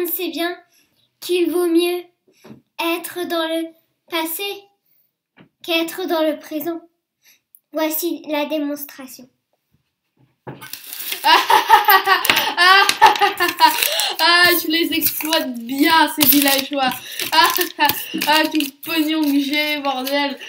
sait bien qu'il vaut mieux être dans le passé qu'être dans le présent. Voici la démonstration. Je les exploite bien, ces villageois. Tout le pognon que j'ai, bordel.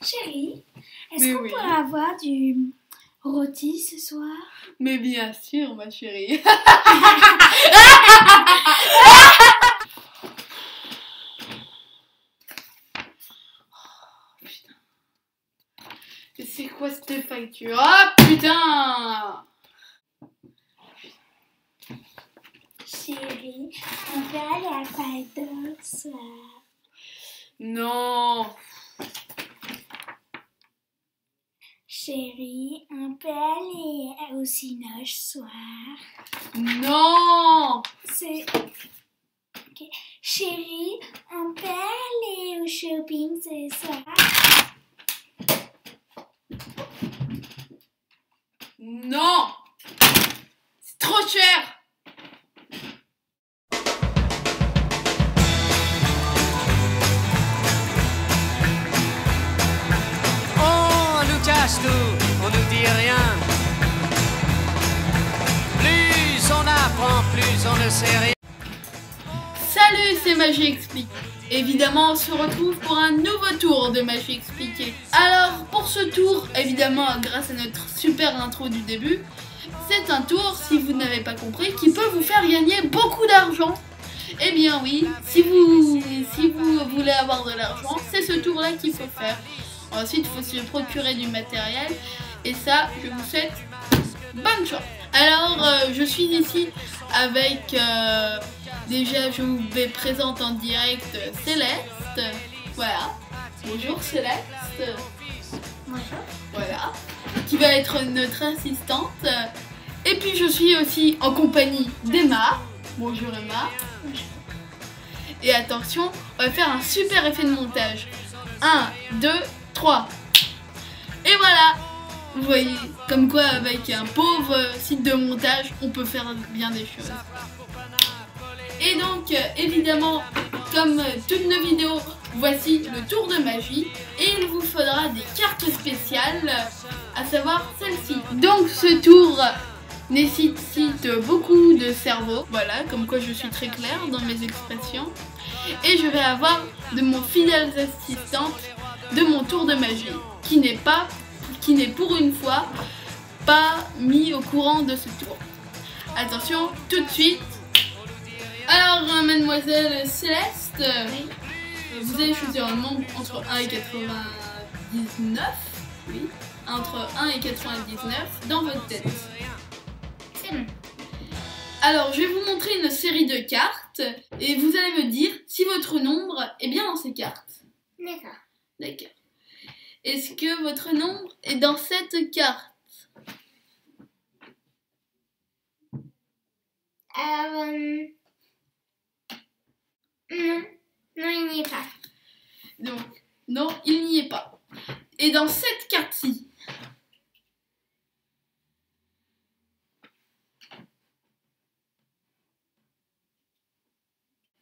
Chérie, est-ce qu'on pourrait avoir du rôti ce soir? Mais bien sûr, ma chérie. C'est quoi cette facture? Oh putain! Chérie, on peut aller à Val ce soir? Non. Chérie, on peut aller au Cinoche ce soir? Non. C'est... Okay. Chérie, on peut aller au shopping ce soir? Non. C'est trop cher. Tout, on nous dit rien. Plus on apprend, plus on ne sait rien. Salut, c'est Magie Explique. Évidemment, on se retrouve pour un nouveau tour de Magie Expliquée. Alors, pour ce tour, évidemment, grâce à notre super intro du début, c'est un tour, si vous n'avez pas compris, qui peut vous faire gagner beaucoup d'argent. Eh bien oui, si vous voulez avoir de l'argent, c'est ce tour-là qu'il faut faire. Ensuite, il faut se procurer du matériel. Et ça, je vous souhaite bonne chance. Alors, je suis ici avec... déjà, je vous vais présenter en direct Céleste. Voilà. Bonjour Céleste. Bonjour. Voilà. Qui va être notre assistante. Et puis, je suis aussi en compagnie d'Emma. Bonjour Emma. Bonjour. Et attention, on va faire un super effet de montage. 1, 2, 3. Et voilà. Vous voyez, comme quoi avec un pauvre site de montage, on peut faire bien des choses. Et donc, évidemment, comme toutes nos vidéos, voici le tour de magie. Et il vous faudra des cartes spéciales, à savoir celle-ci. Donc ce tour nécessite beaucoup de cerveau. Voilà, comme quoi je suis très claire dans mes expressions. Et je vais avoir de mon fidèle assistante de mon tour de magie, qui n'est pour une fois pas mis au courant de ce tour. Attention, tout de suite. Alors, mademoiselle Céleste, oui. Vous allez choisir un nombre entre 1 et 99, oui, entre 1 et 99 dans votre tête. C'est bon. Alors, je vais vous montrer une série de cartes et vous allez me dire si votre nombre est bien dans ces cartes. D'accord. D'accord. Est-ce que votre nombre est dans cette carte? Non. Non, il n'y est pas. Donc, non, il n'y est pas. Et dans cette carte-ci?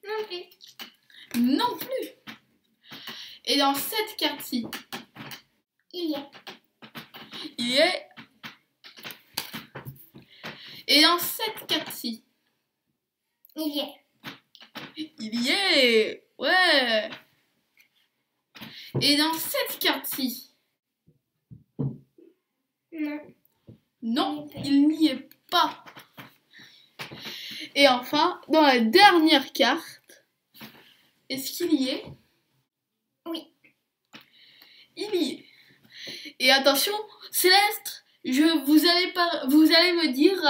Non plus. Non plus. Et dans cette carte-ci? Il y est. Il y est. Et dans cette carte-ci? Il y est. Il y est. Ouais. Et dans cette carte-ci? Non. Non, il n'y est pas. Et enfin, dans la dernière carte, est-ce qu'il y est? Oui. Il y est. Et attention, Céleste, vous allez me dire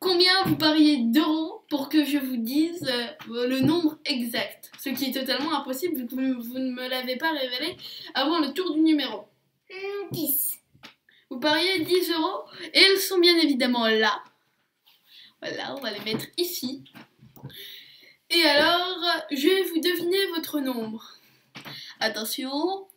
combien vous pariez d'euros pour que je vous dise le nombre exact. Ce qui est totalement impossible vu que vous ne me l'avez pas révélé avant le tour du numéro. 10. Vous pariez 10 euros et elles sont bien évidemment là. Voilà, on va les mettre ici. Et alors, je vais vous deviner votre nombre. Attention.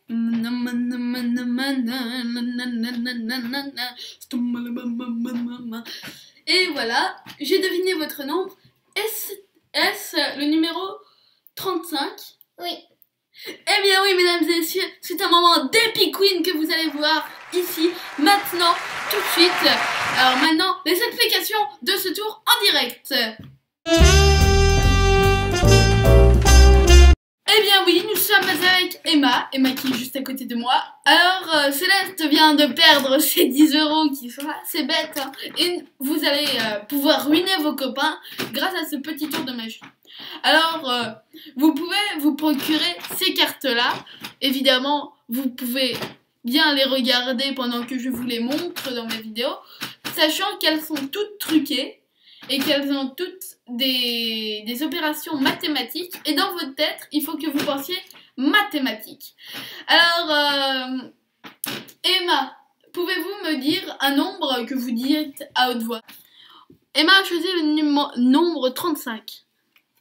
Et voilà, j'ai deviné votre nombre. Est-ce le numéro 35? Oui. Eh bien oui, mesdames et messieurs, c'est un moment d'Epic Queen que vous allez voir ici, maintenant, tout de suite. Alors maintenant, les explications de ce tour en direct. Eh bien oui, nous sommes avec Emma qui est juste à côté de moi. Alors, Céleste vient de perdre ses 10 € qui sont assez bêtes, hein, et vous allez pouvoir ruiner vos copains grâce à ce petit tour de magie. Alors, vous pouvez vous procurer ces cartes-là. Évidemment, vous pouvez bien les regarder pendant que je vous les montre dans mes vidéos, sachant qu'elles sont toutes truquées et qu'elles ont toutes des opérations mathématiques. Et dans votre tête, il faut que vous pensiez mathématiques. Alors, Emma, pouvez-vous me dire un nombre que vous dites à haute voix? Emma a choisi le nombre 35.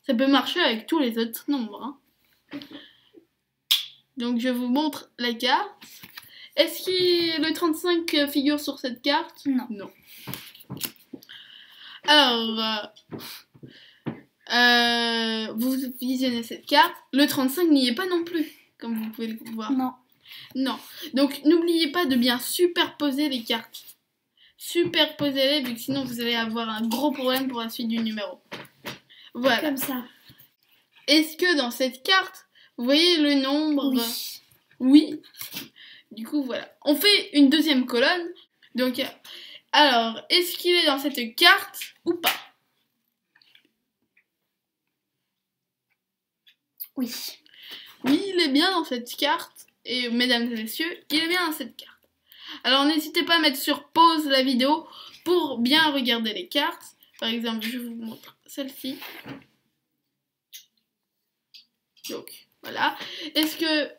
Ça peut marcher avec tous les autres nombres. Hein. Donc je vous montre la carte. Est-ce que le 35 figure sur cette carte? Non. Non. Alors, vous visionnez cette carte. Le 35 n'y est pas non plus, comme vous pouvez le voir. Non. Non. Donc n'oubliez pas de bien superposer les cartes. Superposez-les, vu que sinon vous allez avoir un gros problème pour la suite du numéro. Voilà. Comme ça. Est-ce que dans cette carte, vous voyez le nombre? Oui. Oui. Du coup, voilà. On fait une deuxième colonne. Donc, alors, est-ce qu'il est dans cette carte ou pas? Oui. Oui, il est bien dans cette carte. Et mesdames et messieurs, il est bien dans cette carte. Alors, n'hésitez pas à mettre sur pause la vidéo pour bien regarder les cartes. Par exemple, je vous montre celle-ci. Donc, voilà. Est-ce que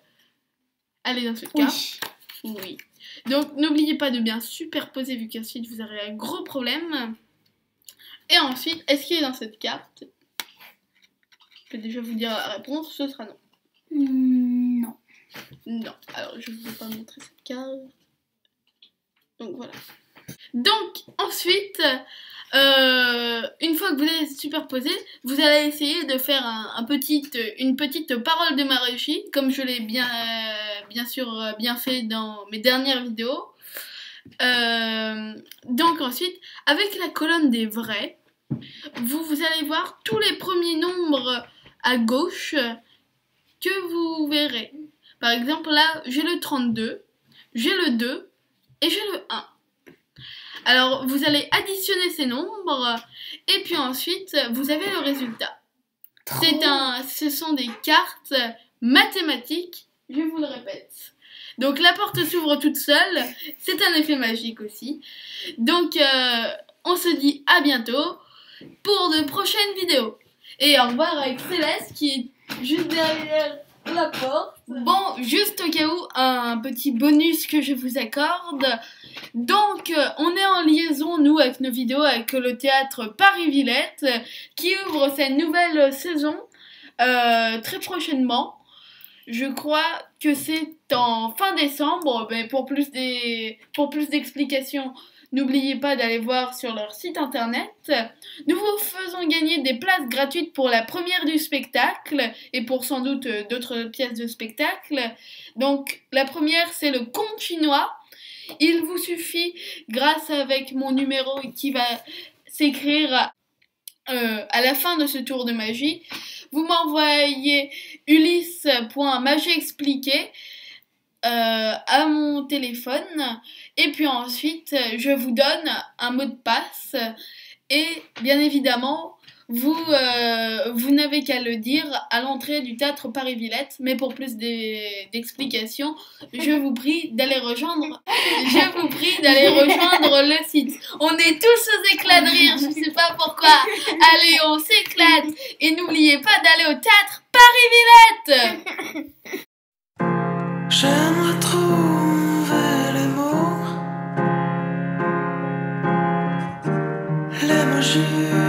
elle est dans cette carte? Oui. Donc, n'oubliez pas de bien superposer, vu qu'ensuite vous aurez un gros problème. Et ensuite, est-ce qu'il est dans cette carte? Je peux déjà vous dire la réponse, ce sera non. Non. Non. Alors, je ne vais pas montrer cette carte. Donc, voilà. Donc, ensuite, une fois que vous l'avez superposé, vous allez essayer de faire une petite parole de Marucci, comme je l'ai bien sûr bien fait dans mes dernières vidéos. Donc ensuite, avec la colonne des vrais, vous allez voir tous les premiers nombres à gauche que vous verrez. Par exemple, là, j'ai le 32, j'ai le 2 et j'ai le 1. Alors, vous allez additionner ces nombres et puis ensuite, vous avez le résultat. Ce sont des cartes mathématiques, je vous le répète. Donc, la porte s'ouvre toute seule, c'est un effet magique aussi. Donc, on se dit à bientôt pour de prochaines vidéos. Et au revoir avec Céleste qui est juste derrière la porte. Bon, juste au cas où, un petit bonus que je vous accorde. Donc, on est en liaison, nous, avec nos vidéos, avec le théâtre Paris-Villette, qui ouvre sa nouvelle saison très prochainement. Je crois que c'est en fin décembre. Mais pour plus d'explications, n'oubliez pas d'aller voir sur leur site internet. Nous vous faisons gagner des places gratuites pour la première du spectacle et pour sans doute d'autres pièces de spectacle. Donc, la première, c'est le conte chinois. Il vous suffit, grâce avec mon numéro qui va s'écrire à la fin de ce tour de magie, vous m'envoyez ulysse.magieexpliquée à mon téléphone et puis ensuite je vous donne un mot de passe et bien évidemment vous n'avez qu'à le dire à l'entrée du théâtre Paris-Villette, mais pour plus d'explications, je vous prie d'aller rejoindre le site. On est tous aux éclats de rire, je sais pas pourquoi. Allez, on s'éclate et n'oubliez pas d'aller au théâtre Paris-Villette. J'aimerais trouver les mots, les magies.